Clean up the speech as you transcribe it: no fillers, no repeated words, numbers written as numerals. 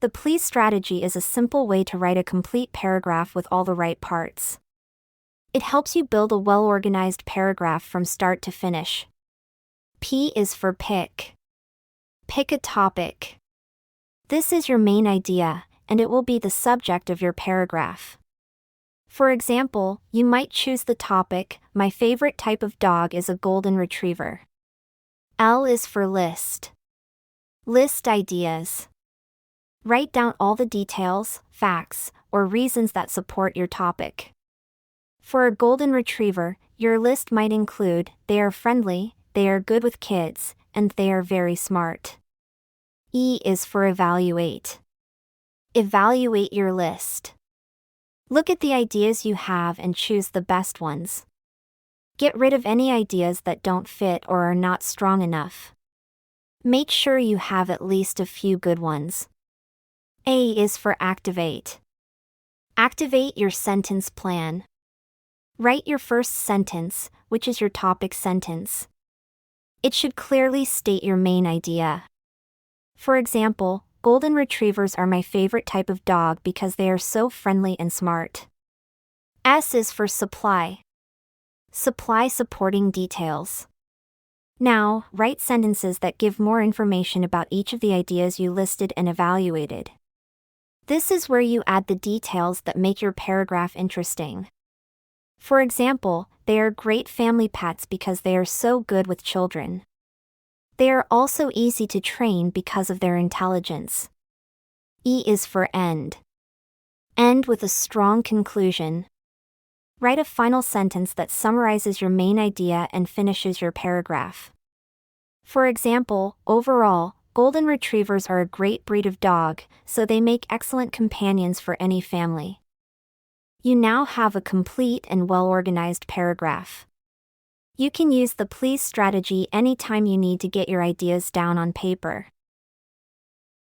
The please strategy is a simple way to write a complete paragraph with all the right parts. It helps you build a well-organized paragraph from start to finish. P is for pick. Pick a topic. This is your main idea, and it will be the subject of your paragraph. For example, you might choose the topic, "My favorite type of dog is a golden retriever." L is for list. List ideas. Write down all the details, facts, or reasons that support your topic. For a golden retriever, your list might include, they are friendly, they are good with kids, and they are very smart. E is for evaluate. Evaluate your list. Look at the ideas you have and choose the best ones. Get rid of any ideas that don't fit or are not strong enough. Make sure you have at least a few good ones. A is for activate. Activate your sentence plan. Write your first sentence, which is your topic sentence. It should clearly state your main idea. For example, golden retrievers are my favorite type of dog because they are so friendly and smart. S is for supply. Supply supporting details. Now, write sentences that give more information about each of the ideas you listed and evaluated. This is where you add the details that make your paragraph interesting. For example, they are great family pets because they are so good with children. They are also easy to train because of their intelligence. E is for end. End with a strong conclusion. Write a final sentence that summarizes your main idea and finishes your paragraph. For example, overall, golden retrievers are a great breed of dog, so they make excellent companions for any family. You now have a complete and well-organized paragraph. You can use the please strategy anytime you need to get your ideas down on paper.